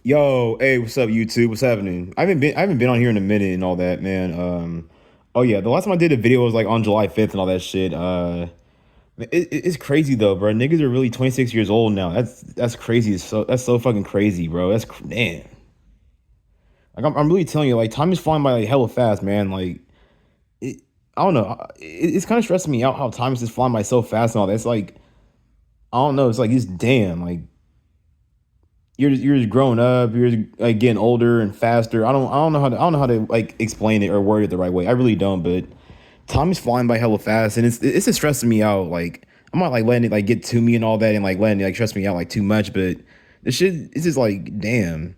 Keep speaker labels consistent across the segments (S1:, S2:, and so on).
S1: Yo, hey, what's up, YouTube? What's happening? I haven't been on here in a minute and all that, man. Oh yeah, the last time I did a video was like on July 5th and all that shit. It's crazy though, bro. Niggas are really 26 years old now. That's crazy. That's so fucking crazy, bro. Damn. Like I'm really telling you, like time is flying by like hella fast, man. Like it, I don't know. It's kind of stressing me out how time is just flying by so fast and all that. It's like I don't know. It's like it's damn. Like you're just growing up. You're just, like getting older and faster. I don't know how to like explain it or word it the right way. I really don't. But time is flying by hella fast, and it's just stressing me out. Like I'm not like letting it like get to me and all that, and like letting it like stress me out like too much. But the shit is just like damn,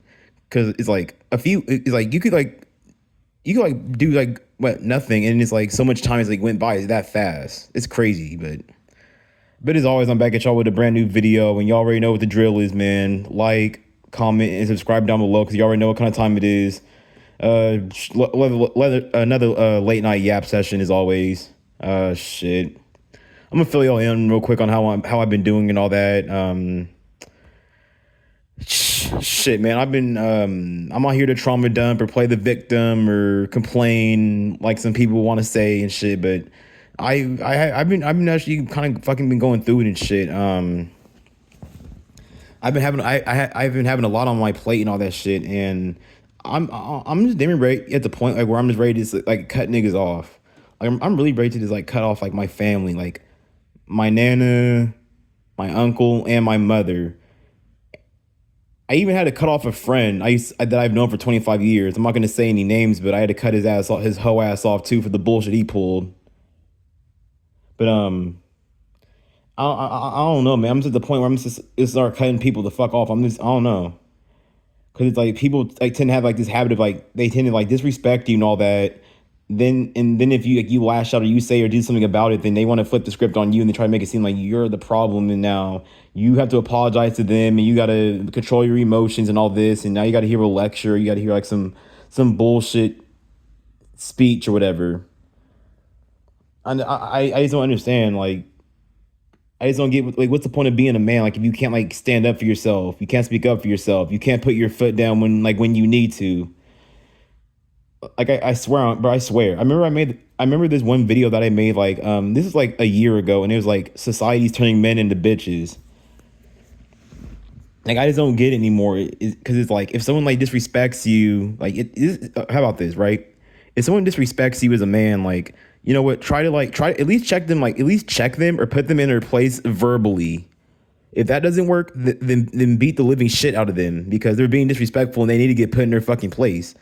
S1: because it's like a few. It's like you could like do like what nothing, and it's like so much time is like went by. It's that fast. It's crazy, but as always, I'm back at y'all with a brand new video, and y'all already know what the drill is, man. Like, comment, and subscribe down below because you already know what kind of time it is. Another late night yap session as always. Shit. I'm gonna fill y'all in real quick on how I've been doing and all that. Shit, man. I'm out here to trauma dump or play the victim or complain like some people want to say and shit, but I've been actually kind of fucking been going through it and shit. I've been having a lot on my plate and all that shit, and I'm just damn right at the point like where I'm just ready to just, like cut niggas off. Like I'm really ready to just like cut off like my family, like my nana, my uncle, and my mother. I even had to cut off a friend that I've known for 25 years. I'm not gonna say any names, but I had to cut his hoe ass off too for the bullshit he pulled. But I don't know, man. I'm just at the point where I'm just start cutting people the fuck off. I don't know, because it's like people like tend to have like this habit of like they tend to like disrespect you and all that. Then if you like, you lash out or you say or do something about it, then they want to flip the script on you and they try to make it seem like you're the problem, and now you have to apologize to them and you got to control your emotions and all this, and now you got to hear a lecture, you got to hear like some bullshit speech or whatever. And I just don't understand like. I just don't get like what's the point of being a man like if you can't like stand up for yourself, you can't speak up for yourself, you can't put your foot down when you need to. Like I swear, bro, I swear. I remember this one video that I made like this is like a year ago, and it was like society's turning men into bitches. Like I just don't get it anymore because it's like if someone like disrespects you, like how about this, right? If someone disrespects you as a man, like you know what, try to at least check them, like at least check them or put them in their place verbally. If that doesn't work, then beat the living shit out of them because they're being disrespectful and they need to get put in their fucking place.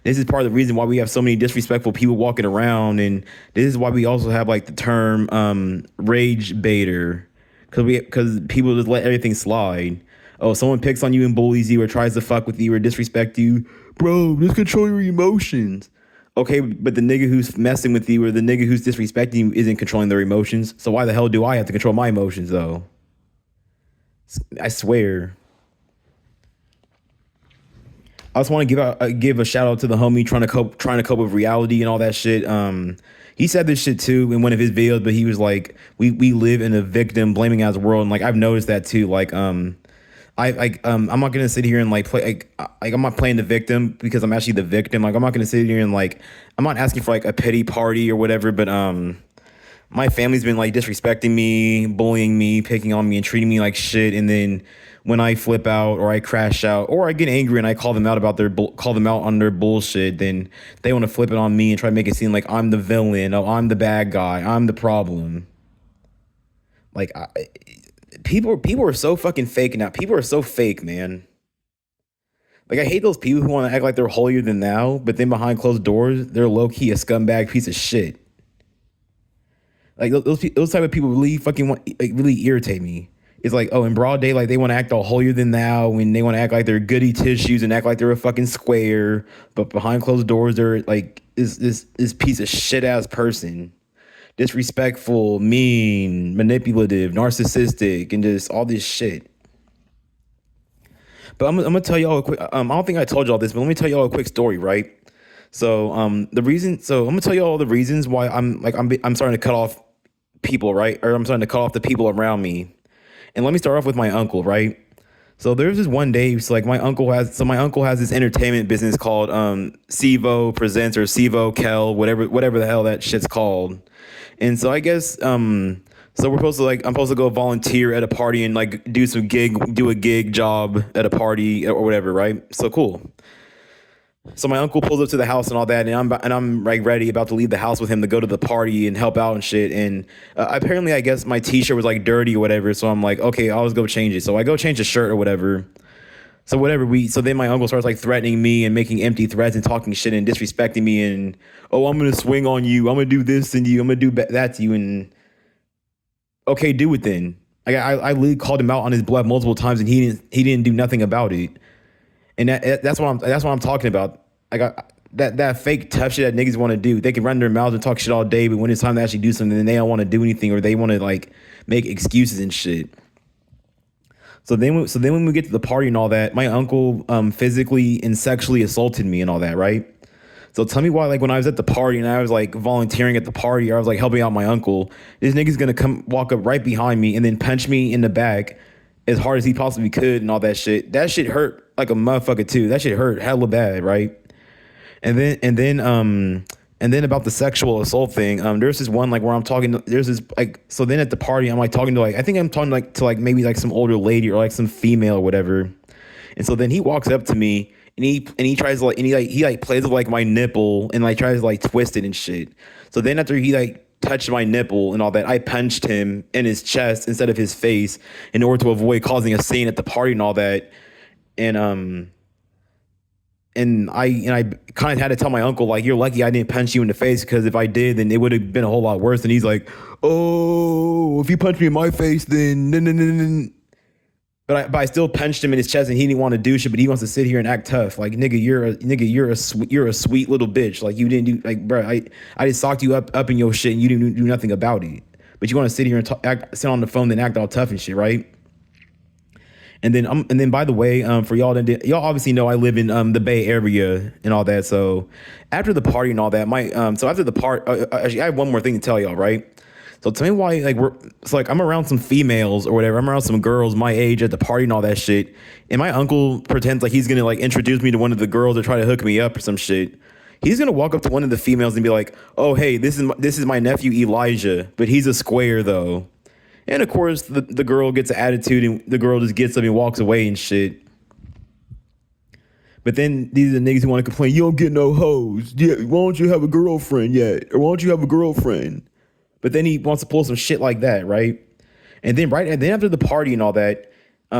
S1: This is part of the reason why we have so many disrespectful people walking around, and this is why we also have like the term rage baiter, because people just let everything slide. Oh, someone picks on you and bullies you or tries to fuck with you or disrespect you, bro. Just control your emotions. Okay, but the nigga who's messing with you or the nigga who's disrespecting you isn't controlling their emotions. So why the hell do I have to control my emotions though? I swear. I just want to give a shout out to the homie trying to cope with reality and all that shit. He said this shit too in one of his videos, but he was like, we live in a victim blaming ass world, and like I've noticed that too. Like I'm not gonna sit here and like play like I'm not playing the victim because I'm actually the victim. Like I'm not gonna sit here and like I'm not asking for like a pity party or whatever, but my family's been like disrespecting me, bullying me, picking on me, and treating me like shit. And then when I flip out or I crash out or I get angry and I call them out on their bullshit, then they want to flip it on me and try to make it seem like I'm the villain. Oh, I'm the bad guy. I'm the problem. Like people are so fucking fake now. People are so fake, man. Like I hate those people who want to act like they're holier than thou, but then behind closed doors, they're low key a scumbag piece of shit. Like those type of people really fucking really irritate me. It's like, oh, in broad daylight, they want to act all holier than thou, and they want to act like they're goody tissues and act like they're a fucking square. But behind closed doors, they're like this piece of shit ass person, disrespectful, mean, manipulative, narcissistic, and just all this shit. But I'm gonna tell y'all a quick. I don't think I told y'all this, but let me tell y'all a quick story, right? So I'm gonna tell you all the reasons why I'm starting to cut off people, right? Or I'm starting to cut off the people around me. And let me start off with my uncle, right? So there's this one day, it's like my uncle has this entertainment business called Sevo Presents or Sevo Kel, whatever the hell that shit's called. And so I guess so we're supposed to like I'm supposed to go volunteer at a party and like do a gig job at a party or whatever, right? So cool. So my uncle pulls up to the house and all that, and I'm like ready, about to leave the house with him to go to the party and help out and shit. And apparently, I guess my t-shirt was like dirty or whatever. So I'm like, okay, I'll just go change it. So I go change the shirt or whatever. So then my uncle starts like threatening me and making empty threats and talking shit and disrespecting me and, oh, I'm gonna swing on you. I'm gonna do this and you. I'm gonna do that to you. And okay, do it then. I literally called him out on his blood multiple times and he didn't do nothing about it. And that's what I'm talking about. I got that fake tough shit that niggas want to do. They can run their mouths and talk shit all day, but when it's time to actually do something, then they don't want to do anything, or they want to like make excuses and shit. So then when we get to the party and all that, my uncle physically and sexually assaulted me and all that, right? So tell me why, like when I was at the party and I was like volunteering at the party, or I was like helping out my uncle, this nigga's gonna come walk up right behind me and then punch me in the back as hard as he possibly could and all that shit. That shit hurt like a motherfucker too. That shit hurt hella bad, right? And then about the sexual assault thing, there's this one like where I'm talking to, there's this like, so then at the party I'm like talking to like, I think I'm talking like to like maybe like some older lady or like some female or whatever. And so then he walks up to me and he tries to like, and he like plays with like my nipple and like tries to like twist it and shit. So then after he like touched my nipple and all that, I punched him in his chest instead of his face in order to avoid causing a scene at the party and all that. And and I kind of had to tell my uncle, like, you're lucky I didn't punch you in the face, because if I did, then it would have been a whole lot worse. And he's like, oh, if you punch me in my face, then no, no, no, no, no. But I still punched him in his chest, and he didn't want to do shit. But he wants to sit here and act tough. Like, nigga, you're a sweet little bitch. Like, you didn't do, like, bro, I just socked you up in your shit, and you didn't do nothing about it. But you want to sit here and sit on the phone and act all tough and shit, right? And then by the way, for y'all obviously know I live in the Bay Area and all that. So after the party and all that, after the part, actually I have one more thing to tell y'all, right? So tell me why, like, it's like I'm around some females or whatever. I'm around some girls my age at the party and all that shit. And my uncle pretends like he's gonna like introduce me to one of the girls or try to hook me up or some shit. He's gonna walk up to one of the females and be like, "Oh, hey, this is my nephew Elijah, but he's a square though." And of course, the girl gets an attitude, and the girl just gets up and walks away and shit. But then these are the niggas who want to complain, you don't get no hoes. Yeah, why don't you have a girlfriend yet? Or why don't you have a girlfriend? But then he wants to pull some shit like that, right? And then after the party and all that,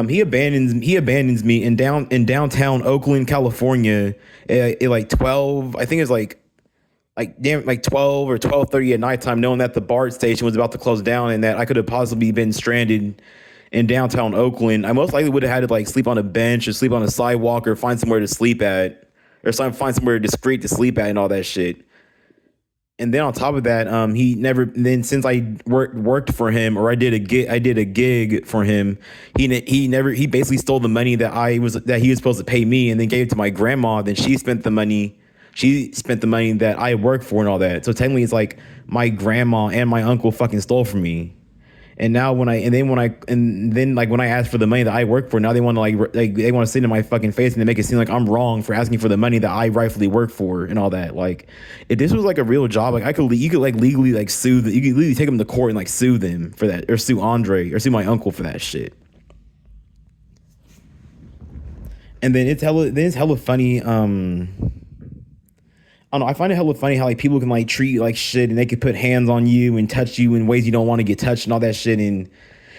S1: he abandons me in downtown Oakland, California, at like 12. I think it's like 12 or 12:30 at nighttime, knowing that the BART station was about to close down and that I could have possibly been stranded in downtown Oakland. I most likely would have had to like sleep on a bench or sleep on a sidewalk or find somewhere to sleep at, or find somewhere discreet to sleep at and all that shit. And then on top of that, he never. Then since I worked for him, or I did a gig for him, he basically stole the money that he was supposed to pay me, and then gave it to my grandma. Then she spent the money. She spent the money that I worked for and all that. So technically, it's like my grandma and my uncle fucking stole from me. And now when I ask for the money that I work for, now they want to they want to sit in my fucking face and they make it seem like I'm wrong for asking for the money that I rightfully work for and all that. Like, if this was like a real job, like you could like legally like you could legally take them to court and like sue them for that, or sue Andre, or sue my uncle for that shit. And then it's hella funny. I don't know. I find it hella funny how like people can like treat you like shit, and they can put hands on you and touch you in ways you don't want to get touched and all that shit. And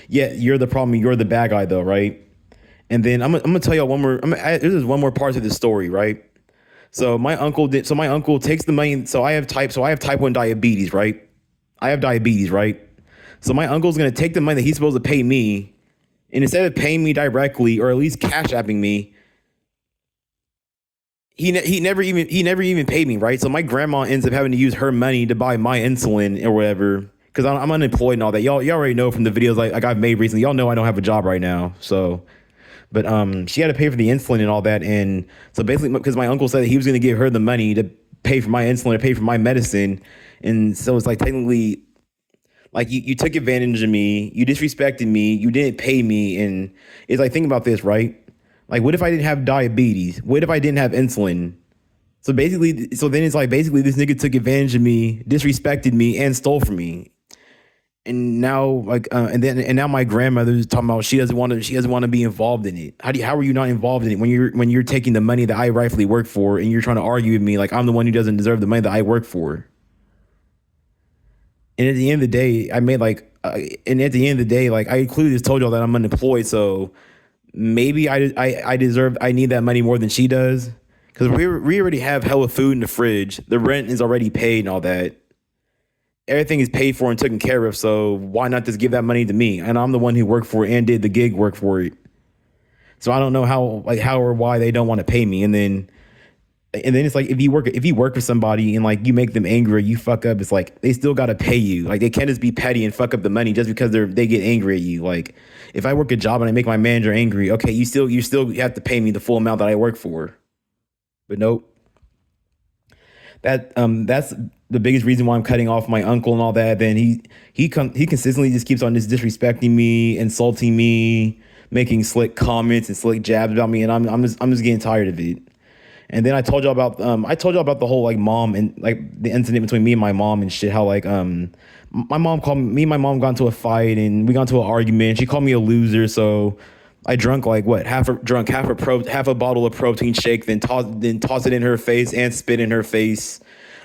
S1: yeah, you're the problem. You're the bad guy though, right? And then I'm gonna tell y'all one more. This is one more part to the story, right? So my uncle takes the money. So I have type 1 diabetes, right? I have diabetes, right? So my uncle's gonna take the money that he's supposed to pay me, and instead of paying me directly or at least cash apping me, he never even paid me, right? So my grandma ends up having to use her money to buy my insulin or whatever, because I'm unemployed and all that. Y'all already know from the videos like I've made recently. Y'all know I don't have a job right now, so. But she had to pay for the insulin and all that, and so basically because my uncle said that he was going to give her the money to pay for my insulin, to pay for my medicine, and so it's like technically Like you took advantage of me, you disrespected me, you didn't pay me, and it's like think about this, right? Like what if I didn't have diabetes? What if I didn't have insulin? So then it's like basically this nigga took advantage of me, disrespected me, and stole from me. And now and now my grandmother's talking about she doesn't want to be involved in it. How are you not involved in it when you're taking the money that I rightfully work for and you're trying to argue with me like I'm the one who doesn't deserve the money that I work for? And at the end of the day, like I clearly just told y'all that I'm unemployed, so maybe I need that money more than she does because we already have hella food in the fridge. The rent is already paid and all that. Everything is paid for and taken care of. So why not just give that money to me? And I'm the one who worked for it and did the gig work for it. So I don't know how or why they don't want to pay me. And then it's like if you work with somebody and like you make them angry, you fuck up. It's like they still got to pay you. Like they can't just be petty and fuck up the money just because they get angry at you. Like if I work a job and I make my manager angry, okay, you still have to pay me the full amount that I work for. But nope. That's the biggest reason why I'm cutting off my uncle and all that. Then he consistently just keeps on just disrespecting me, insulting me, making slick comments and slick jabs about me, and I'm just getting tired of it. And then I told y'all about the whole like mom and like the incident between me and my mom and shit. How like my mom called me and my mom got into a fight and we got into an argument. She called me a loser, so I drank like what half a bottle of protein shake, then toss it in her face and spit in her face.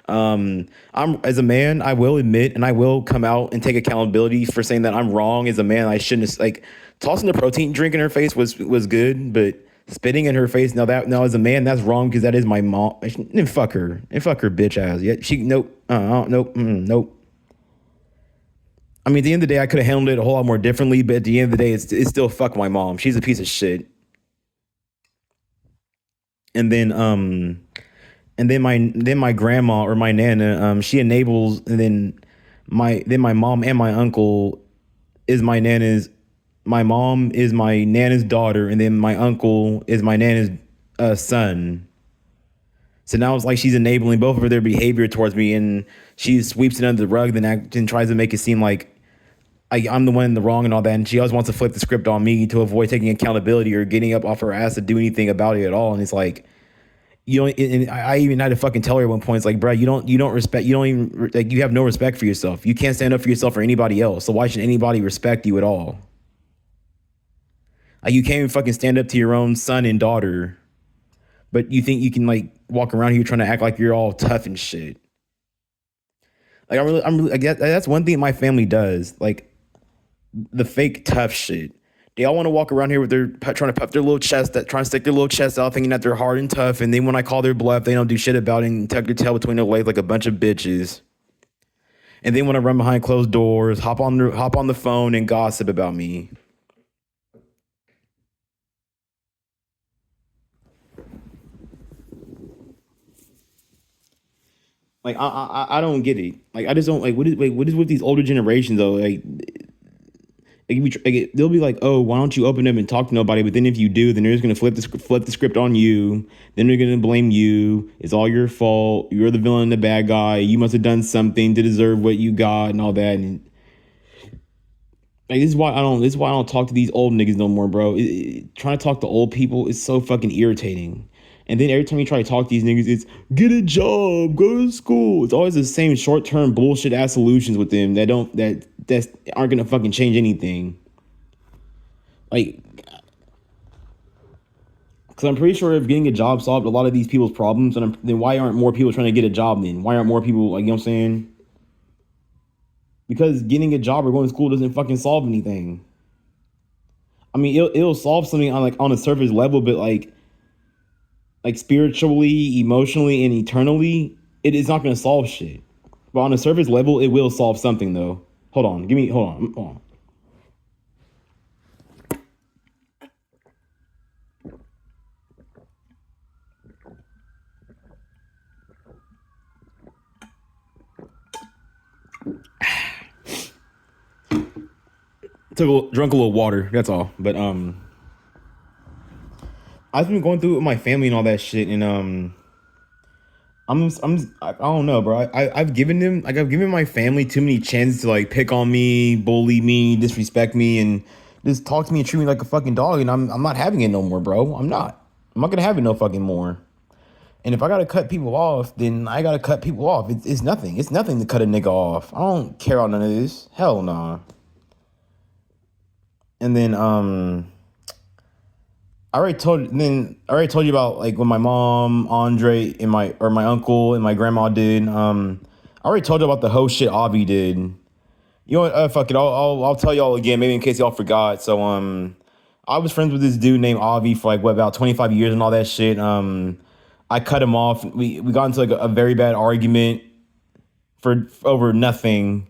S1: I'm as a man, I will admit and I will come out and take accountability for saying that I'm wrong as a man. I shouldn't have, like tossing the protein drink in her face was good, but spitting in her face now as a man that's wrong because that is my mom. And fuck her bitch ass. Yeah, nope. I mean, at the end of the day, I could have handled it a whole lot more differently, but at the end of the day, it's still fuck my mom. She's a piece of shit. And then my grandma or my nana, she enables, and then my mom and my uncle is my nana's. My mom is my nana's daughter, and then my uncle is my nana's son. So now it's like she's enabling both of their behavior towards me, and she sweeps it under the rug, then tries to make it seem like I'm the one in the wrong and all that. And she always wants to flip the script on me to avoid taking accountability or getting up off her ass to do anything about it at all. And it's like, you don't. And I even had to fucking tell her at one point, it's like, bro, you don't respect. You don't even like. You have no respect for yourself. You can't stand up for yourself or anybody else. So why should anybody respect you at all? Like you can't even fucking stand up to your own son and daughter, but you think you can like walk around here trying to act like you're all tough and shit. Like I guess that's one thing my family does. Like the fake tough shit. They all want to walk around here with trying to puff their little chest, trying to stick their little chest out, thinking that they're hard and tough. And then when I call their bluff, they don't do shit about it and tuck their tail between their legs like a bunch of bitches. And then when I run behind closed doors, hop on the phone and gossip about me. Like I don't get it. Like I just don't like what is with these older generations though? They'll be like, oh, why don't you open up and talk to nobody? But then if you do, then they're just gonna flip the script on you. Then they're gonna blame you. It's all your fault. You're the villain, the bad guy. You must have done something to deserve what you got and all that. And like this is why I don't talk to these old niggas no more, bro. Trying to talk to old people is so fucking irritating. And then every time you try to talk to these niggas, it's get a job, go to school. It's always the same short-term bullshit ass solutions with them that aren't gonna fucking change anything. Like, because I'm pretty sure if getting a job solved a lot of these people's problems, then why aren't more people trying to get a job then? Why aren't more people, like, you know what I'm saying? Because getting a job or going to school doesn't fucking solve anything. I mean, it'll solve something on a surface level, but like spiritually, emotionally, and eternally, it is not going to solve shit. But on a surface level, it will solve something, though. Hold on. Drunk a little water, that's all. But I've been going through it with my family and all that shit, and I don't know, bro. I've given them like I've given my family too many chances to like pick on me, bully me, disrespect me, and just talk to me and treat me like a fucking dog. And I'm not having it no more, bro. I'm not. I'm not gonna have it no fucking more. And if I gotta cut people off, then I gotta cut people off. It's nothing. It's nothing to cut a nigga off. I don't care about none of this. Hell nah. And then I already told you about like when my mom, Andre, and my uncle and my grandma did. I already told you about the whole shit Avi did. You know what? Fuck it. I'll tell y'all again, maybe in case y'all forgot. So I was friends with this dude named Avi for like what about 25 years and all that shit. I cut him off. We got into like a very bad argument for over nothing,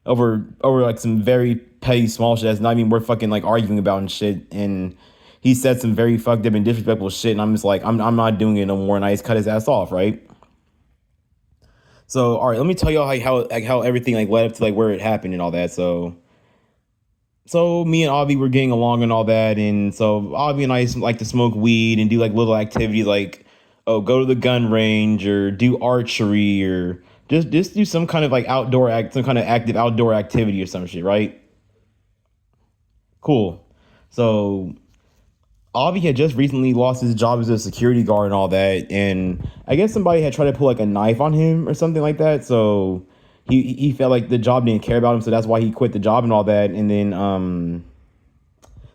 S1: over like some very petty small shit that's not even worth fucking like arguing about and shit. And he said some very fucked up and disrespectful shit, and I'm just like, I'm not doing it no more, and I just cut his ass off, right? So, all right, let me tell y'all how everything like led up to like where it happened and all that. So me and Avi were getting along and all that, and so Avi and I like to smoke weed and do like little activities like, oh, go to the gun range or do archery or just do some kind of like some kind of active outdoor activity or some shit, right? Cool. So Avi had just recently lost his job as a security guard and all that, and I guess somebody had tried to pull like a knife on him or something like that. So he felt like the job didn't care about him, so that's why he quit the job and all that. And then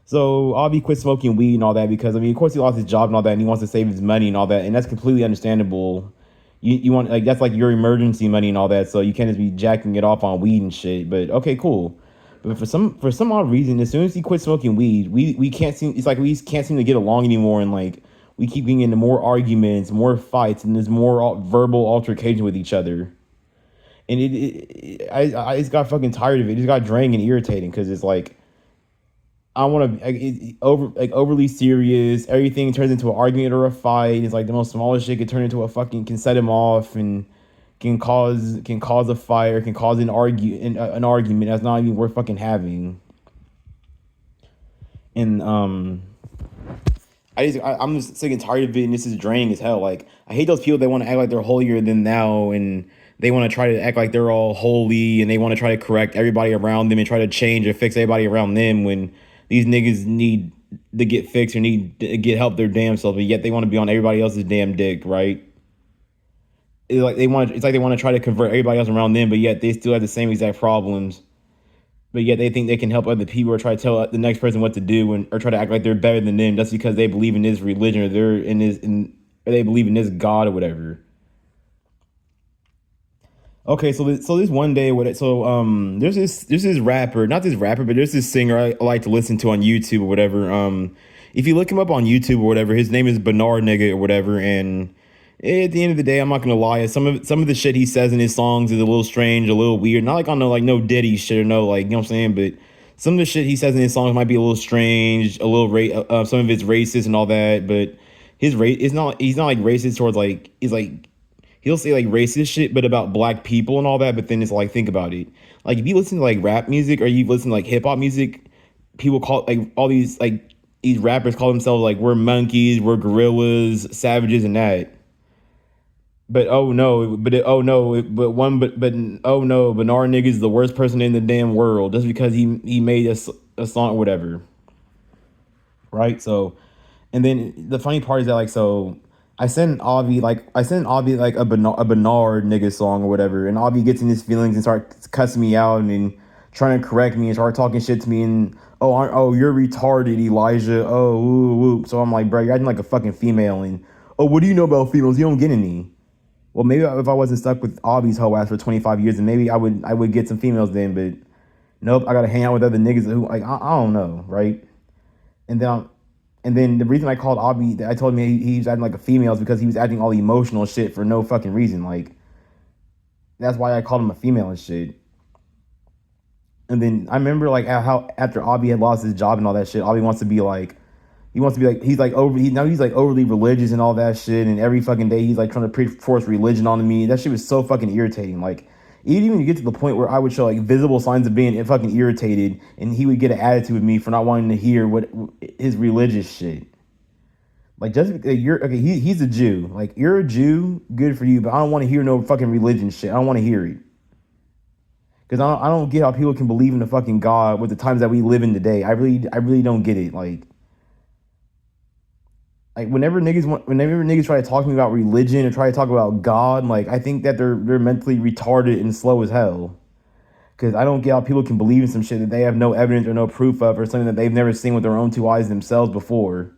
S1: so Avi quit smoking weed and all that because I mean, of course, he lost his job and all that, and he wants to save his money and all that, and that's completely understandable. You want like that's like your emergency money and all that, so you can't just be jacking it off on weed and shit. But okay, cool. But for some odd reason, as soon as he quit smoking weed, we can't seem. It's like we can't seem to get along anymore, and like we keep getting into more arguments, more fights, and there's more verbal altercation with each other. And I just got fucking tired of it. It just got draining and irritating because it's like I want to overly serious. Everything turns into an argument or a fight. It's like the most smallest shit could turn into a fucking can set him off and can cause a fire, can cause an argument that's not even worth fucking having. And I'm just sick and tired of it, and this is draining as hell. Like I hate those people that want to act like they're holier than thou, and they want to try to act like they're all holy, and they want to try to correct everybody around them and try to change or fix everybody around them when these niggas need to get fixed or need to get help their damn selves, but yet they want to be on everybody else's damn dick, right? It's like they want to try to convert everybody else around them, but yet they still have the same exact problems. But yet they think they can help other people or try to tell the next person what to do or try to act like they're better than them. That's because they believe in this religion or or they believe in this God or whatever. Okay, so this one day, there's this rapper, not this rapper, but there's this singer I like to listen to on YouTube or whatever. If you look him up on YouTube or whatever, his name is Bernard nigga or whatever. And at the end of the day, I'm not gonna lie, some of the shit he says in his songs is a little strange, a little weird. Not like on no Diddy shit or no like you know what I'm saying, but some of the shit he says in his songs might be a little strange, a little some of it's racist and all that. But his race is not he's not like racist towards like he's like he'll say like racist shit, but about black people and all that. But then it's like think about it, like if you listen to like rap music or you listen to like hip hop music, people call like all these rappers call themselves like we're monkeys, we're gorillas, savages, and that. But oh no, oh no, but oh no, Bernard nigga is the worst person in the damn world just because he made a song or whatever, right? So, and then the funny part is that like so, I sent Avi like a Bernard nigga song or whatever, and Avi gets in his feelings and starts cussing me out and trying to correct me and start talking shit to me and oh you're retarded Elijah so I'm like bro you're acting like a fucking female and oh what do you know about females you don't get any. Well, maybe if I wasn't stuck with Avi's hoe ass for 25 years, then maybe I would get some females then. But nope, I gotta hang out with other niggas who like I don't know, right? And then and then the reason I called Avi, I told him he was acting like a female is because he was acting all emotional shit for no fucking reason. Like that's why I called him a female and shit. And then I remember like how after Avi had lost his job and all that shit, Avi wants to be like now he's like overly religious and all that shit, and every fucking day he's like trying to force religion onto me. That shit was so fucking irritating. Like even get to the point where I would show like visible signs of being fucking irritated, and he would get an attitude with me for not wanting to hear what his religious shit. Like just you're okay, he's a Jew. Like you're a Jew, good for you, but I don't want to hear no fucking religion shit. I don't want to hear it. Because I don't get how people can believe in the fucking God with the times that we live in today. I really don't get it. Like whenever niggas try to talk to me about religion or try to talk about God, like I think that they're mentally retarded and slow as hell. Because I don't get how people can believe in some shit that they have no evidence or no proof of, or something that they've never seen with their own two eyes themselves before.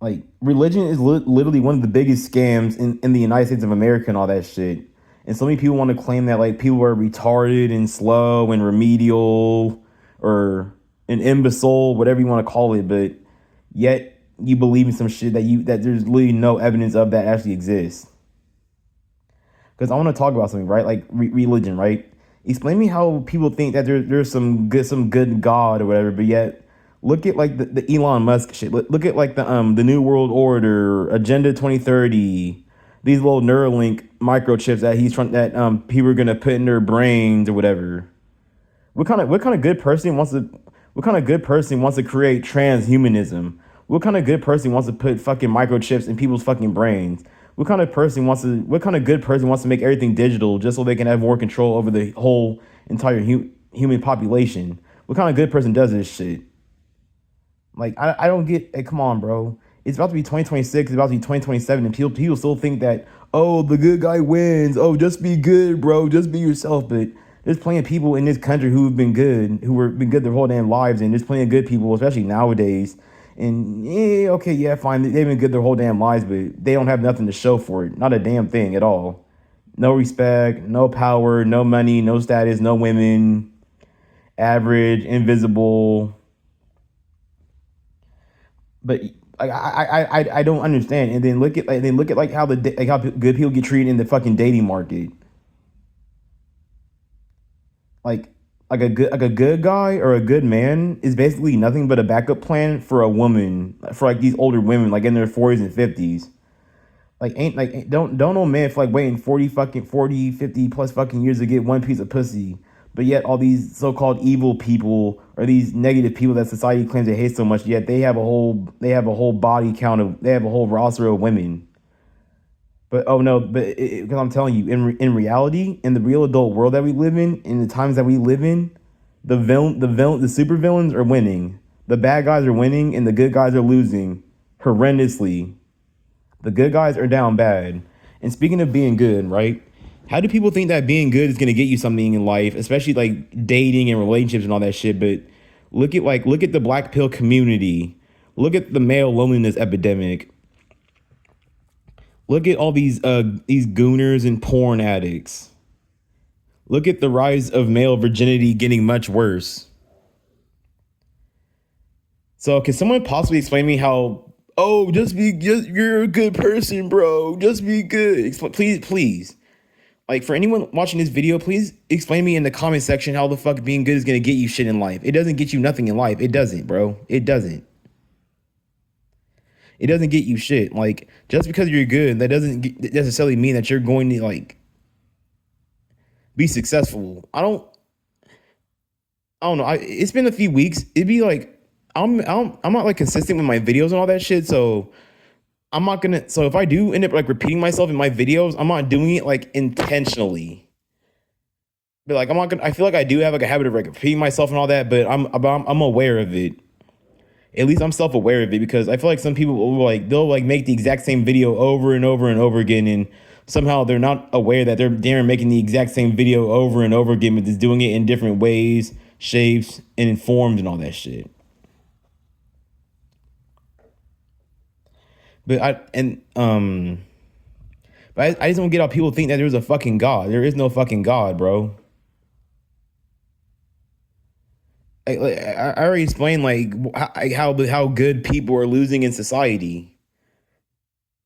S1: Like religion is literally one of the biggest scams in the United States of America and all that shit. And so many people want to claim that like people are retarded and slow and remedial or an imbecile, whatever you want to call it, but yet you believe in some shit that there's literally no evidence of that actually exists. Because I want to talk about something, right? Like religion, right? Explain me how people think that there's some good God or whatever, but yet look at like the Elon Musk shit. Look at like the New World Order, Agenda 2030, these little Neuralink microchips that he's trying that people are gonna put in their brains or whatever. What kind of good person wants to what kind of good person wants to create transhumanism? What kind of good person wants to put fucking microchips in people's fucking brains? What kind of good person wants to make everything digital just so they can have more control over the whole entire human population? What kind of good person does this shit? Like I don't get. Hey, come on, bro. It's about to be 2026. It's about to be 2027, and people still think that, oh, the good guy wins. Oh, just be good, bro. Just be yourself. But there's plenty of people in this country who've been good, been good their whole damn lives, and there's plenty of good people, especially nowadays. And yeah, okay, yeah, fine. They've been good their whole damn lives, but they don't have nothing to show for it. Not a damn thing at all. No respect, no power, no money, no status, no women. Average, invisible. But I don't understand. And then look at like how how good people get treated in the fucking dating market. Like like a good guy or a good man is basically nothing but a backup plan for a woman, for like these older women like in their 40s and 50s. Like ain't like don't no man for like waiting 40 50 plus fucking years to get one piece of pussy. But yet all these so-called evil people or these negative people that society claims they hate so much, yet they have a whole body count of they have a whole roster of women. But oh no, but because I'm telling you, in reality, in the real adult world that we live in the times that we live in, the super villains are winning. The bad guys are winning, and the good guys are losing horrendously. The good guys are down bad. And speaking of being good, right? How do people think that being good is gonna get you something in life, especially like dating and relationships and all that shit? But look at the black pill community. Look at the male loneliness epidemic. Look at all these gooners and porn addicts. Look at the rise of male virginity getting much worse. So can someone possibly explain to me how? Oh, just you're a good person, bro. Just be good. Please. Like for anyone watching this video, please explain to me in the comment section how the fuck being good is gonna get you shit in life. It doesn't get you nothing in life. It doesn't, bro. It doesn't. It doesn't get you shit. Like just because you're good, that doesn't necessarily mean that you're going to like be successful. I don't know. It's been a few weeks. It'd be like I'm not like consistent with my videos and all that shit. So I'm not gonna. So if I do end up like repeating myself in my videos, I'm not doing it like intentionally. But like I'm not gonna. I feel like I do have like a habit of like repeating myself and all that. But I'm aware of it. At least I'm self-aware of it because I feel like some people will like they'll like make the exact same video over and over and over again, and somehow they're not aware that they're making the exact same video over and over again, but just doing it in different ways, shapes, and in forms and all that shit. But I just don't get how people think that there's a fucking God. There is no fucking God, bro. I already explained like how good people are losing in society.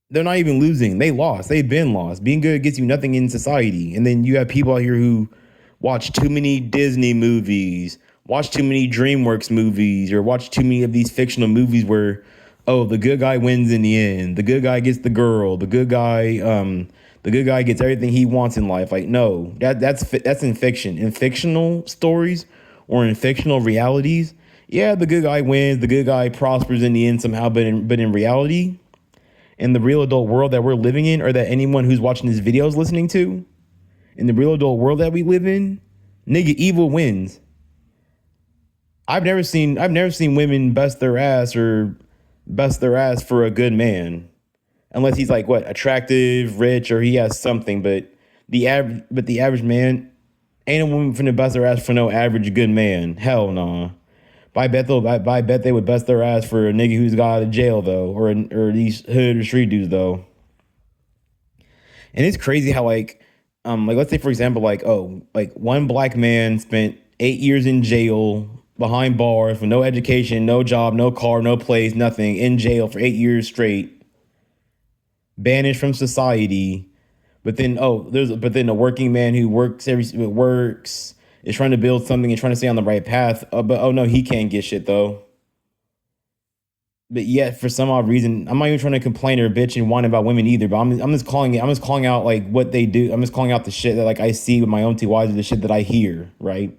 S1: They're not even losing. They lost. They've been lost. Being good gets you nothing in society. And then you have people out here who watch too many Disney movies, watch too many DreamWorks movies, or watch too many of these fictional movies where, oh, the good guy wins in the end. The good guy gets the girl. The good guy gets everything he wants in life. Like, no, that's in fiction. In fictional stories or in fictional realities, Yeah, the good guy wins, the good guy prospers in the end somehow, but in reality, in the real adult world that we're living in, or that anyone who's watching this video is listening to, in the real adult world that we live in, nigga, evil wins. I've never seen women bust their ass for a good man, unless he's like what, attractive, rich, or he has something. But the average man ain't a woman finna bust their ass for no average good man. Hell no. Nah. I bet they would bust their ass for a nigga who's got out of jail though, or these hood or street dudes though. And it's crazy how like let's say for example like one black man spent 8 years in jail behind bars with no education, no job, no car, no place, nothing, in jail for 8 years straight, banished from society. But then a working man who works is trying to build something and trying to stay on the right path. But oh no, he can't get shit though. But yet for some odd reason, I'm not even trying to complain or bitch and whine about women either. But I'm just calling out like what they do. I'm just calling out the shit that like I see with my own two eyes, or the shit that I hear, right?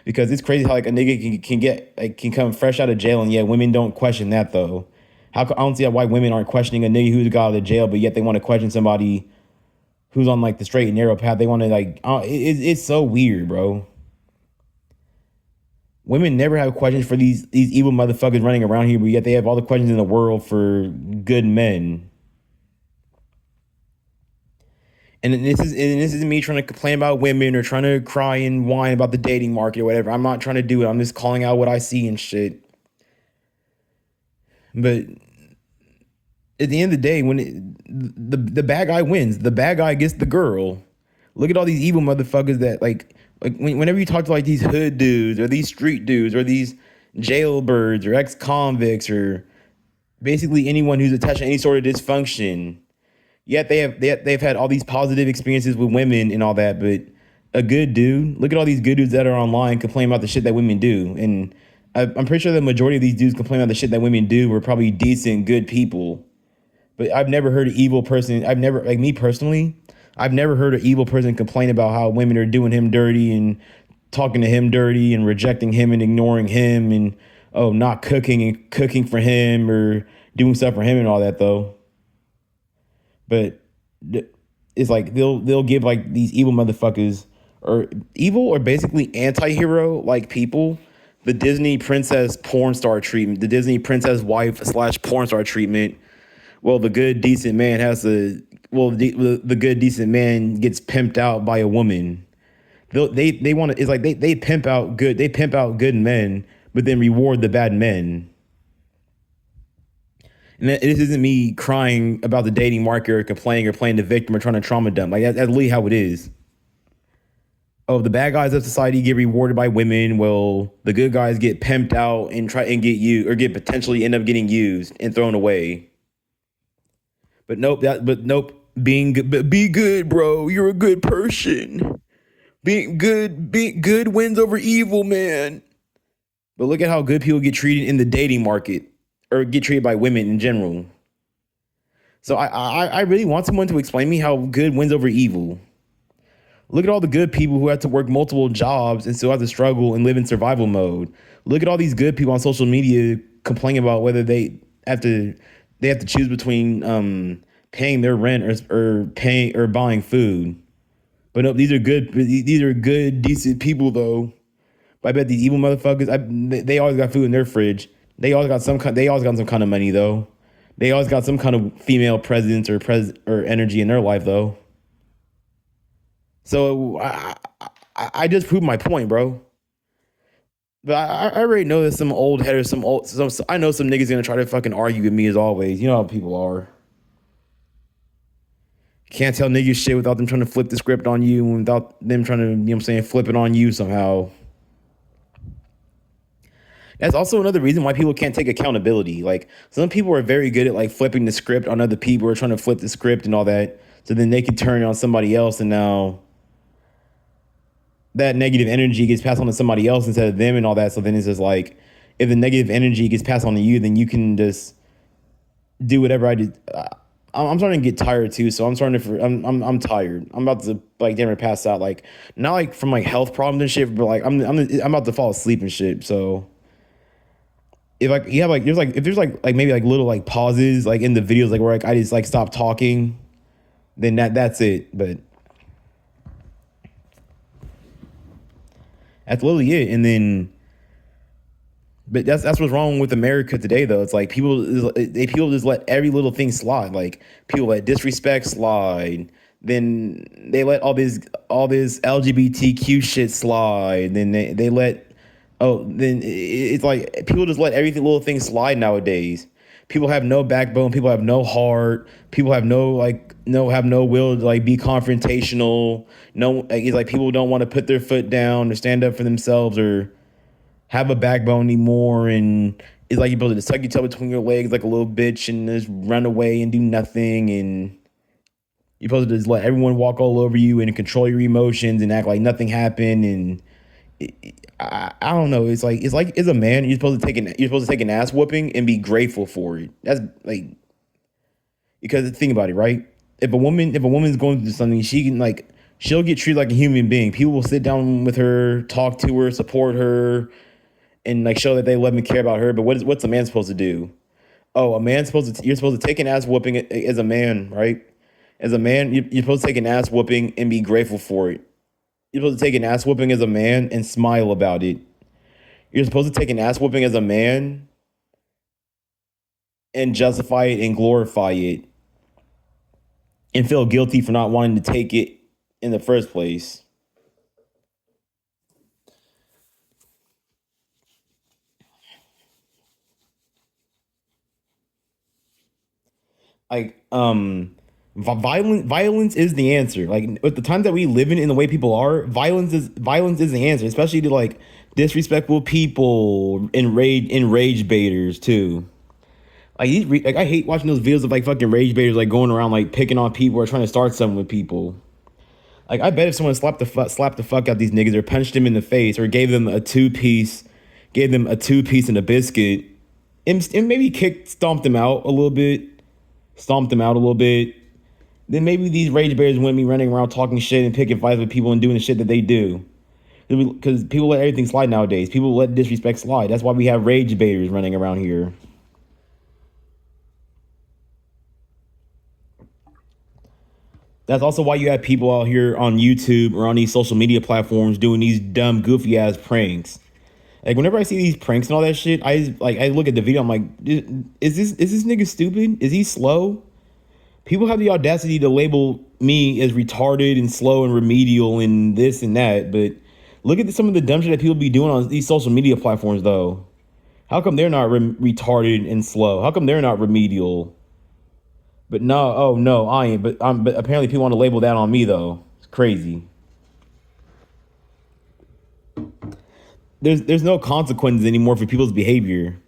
S1: Because it's crazy how like a nigga can come fresh out of jail, and yet women don't question that though. I don't see why women aren't questioning a nigga who's got out of jail, but yet they want to question somebody who's on like the straight and narrow path. They want to it's so weird, bro. Women never have questions for these evil motherfuckers running around here, but yet they have all the questions in the world for good men. And this isn't me trying to complain about women or trying to cry and whine about the dating market or whatever. I'm not trying to do it. I'm just calling out what I see and shit. But at the end of the day, the bad guy wins, the bad guy gets the girl. Look at all these evil motherfuckers that whenever you talk to like these hood dudes or these street dudes or these jailbirds or ex-convicts or basically anyone who's attached to any sort of dysfunction, yet they've had all these positive experiences with women and all that. But a good dude, look at all these good dudes that are online complaining about the shit that women do. And I'm pretty sure the majority of these dudes complaining about the shit that women do were probably decent, good people. But I've never heard an evil person. Like me personally, I've never heard an evil person complain about how women are doing him dirty and talking to him dirty and rejecting him and ignoring him and not cooking and cooking for him or doing stuff for him and all that though. But it's like they'll give like these evil motherfuckers or evil or basically anti-hero like people the Disney princess porn star treatment, the Disney princess wife / porn star treatment. Well, the good decent man the good decent man gets pimped out by a woman. They want to. It's like they pimp out good men, but then reward the bad men. And this isn't me crying about the dating market or complaining or playing the victim or trying to trauma dump. Like that's literally how it is. Oh, the bad guys of society get rewarded by women. Well, the good guys get pimped out and try and get you or get potentially end up getting used and thrown away. But nope. Being good, be good, bro. You're a good person. Being good wins over evil, man. But look at how good people get treated in the dating market or get treated by women in general. So I really want someone to explain me how good wins over evil. Look at all the good people who have to work multiple jobs and still have to struggle and live in survival mode. Look at all these good people on social media complaining about whether they have to choose between paying their rent or paying or buying food. But no, these are good, decent people though. But I bet these evil motherfuckers, they always got food in their fridge. They always got some kind of money though. They always got some kind of female presence or energy in their life though. So I just proved my point, bro. But I already know that some old head or I know some niggas gonna try to fucking argue with me as always. You know how people are. Can't tell niggas shit without them trying to flip the script on you and without them trying to, you know what I'm saying, flip it on you somehow. That's also another reason why people can't take accountability. Like some people are very good at like flipping the script on other people or trying to flip the script and all that. So then they can turn it on somebody else and now that negative energy gets passed on to somebody else instead of them and all that. So then it's just like, if the negative energy gets passed on to you, then you can just do whatever I did. I'm starting to get tired too. So I'm tired. I'm about to like damn near pass out. Like not like from like health problems and shit, but like I'm about to fall asleep and shit. So if like you have like there's like if there's like maybe like little like pauses like in the videos like where like I just like stop talking, then that's it. But that's literally it. And then, but that's what's wrong with America today, though. It's like people just let every little thing slide. Like people let disrespect slide. Then they let all this LGBTQ shit slide. Then they let then it's like people just let everything little thing slide nowadays. People have no backbone. People have no heart. People have no will to like be confrontational. No, like, it's like people don't want to put their foot down or stand up for themselves or have a backbone anymore. And it's like you're supposed to just tuck your tail between your legs like a little bitch and just run away and do nothing. And you're supposed to just let everyone walk all over you and control your emotions and act like nothing happened. And I don't know. It's like as a man, you're supposed to take an ass whooping and be grateful for it. That's like because think about it, right? If a woman's going through something, she'll get treated like a human being. People will sit down with her, talk to her, support her, and like show that they love and care about her. But what's a man supposed to do? Oh, you're supposed to take an ass whooping as a man, right? As a man, you're supposed to take an ass whooping and be grateful for it. You're supposed to take an ass whooping as a man and smile about it. You're supposed to take an ass whooping as a man and justify it and glorify it and feel guilty for not wanting to take it in the first place. Like violence is the answer. Like with the times that we live in the way people are, violence is the answer, especially to like disrespectful people and rage baiters too. Like I hate watching those videos of like fucking rage baiters like going around like picking on people or trying to start something with people. Like I bet if someone slapped the fuck out these niggas or punched them in the face or gave them a two piece and a biscuit, and maybe stomped them out a little bit, then maybe these rage bears wouldn't be running around talking shit and picking fights with people and doing the shit that they do. Because people let everything slide nowadays. People let disrespect slide. That's why we have rage baiters running around here. That's also why you have people out here on YouTube or on these social media platforms doing these dumb, goofy ass pranks. Like whenever I see these pranks and all that shit, I look at the video. I'm like, is this nigga stupid? Is he slow? People have the audacity to label me as retarded and slow and remedial and this and that. But look at some of the dumb shit that people be doing on these social media platforms, though. How come they're not retarded and slow? How come they're not remedial? But no, oh no, I ain't. But apparently people want to label that on me though. It's crazy. There's no consequences anymore for people's behavior.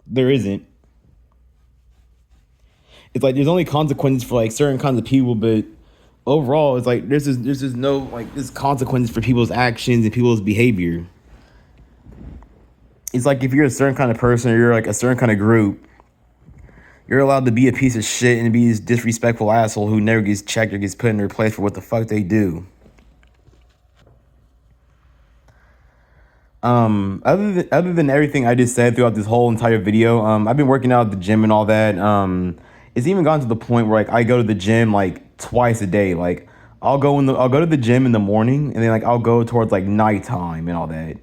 S1: There isn't. It's like there's only consequences for like certain kinds of people, but overall, it's like there's just no like there's consequences for people's actions and people's behavior. It's like if you're a certain kind of person or you're like a certain kind of group, you're allowed to be a piece of shit and be this disrespectful asshole who never gets checked or gets put in their place for what the fuck they do. Other than everything I just said throughout this whole entire video, I've been working out at the gym and all that. It's even gotten to the point where like I go to the gym like twice a day. Like I'll go to the gym in the morning and then like I'll go towards like nighttime and all that.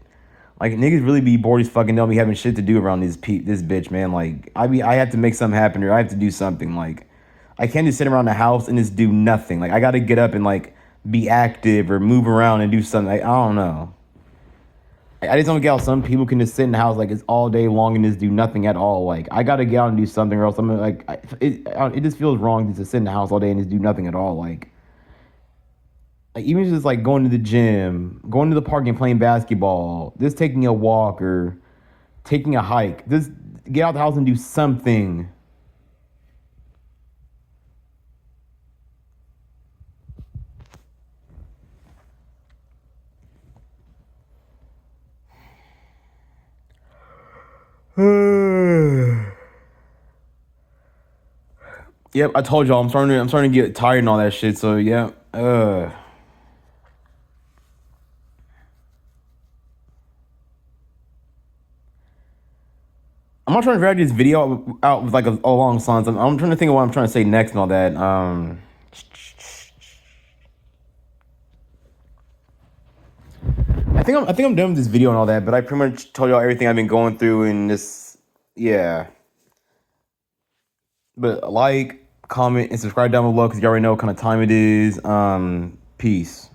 S1: Like niggas really be bored as fucking don't be having shit to do around this bitch, man. Like I have to make something happen or I have to do something. Like I can't just sit around the house and just do nothing. Like I gotta get up and like be active or move around and do something. Like, I don't know. I just don't get how some people can just sit in the house like it's all day long and just do nothing at all. Like I gotta get out and do something, or else I'm like it just feels wrong just to sit in the house all day and just do nothing at all. Like even just like going to the gym, going to the park and playing basketball, just taking a walk or taking a hike. Just get out the house and do something. Yep, I told y'all I'm starting to get tired and all that shit. So yeah, I'm not trying to drag this video out with like a long silence. I'm trying to think of what I'm trying to say next and all that. I think I'm done with this video and all that. But I pretty much told y'all everything I've been going through in this. Yeah. But like, comment, and subscribe down below because you already know what kind of time it is. Peace.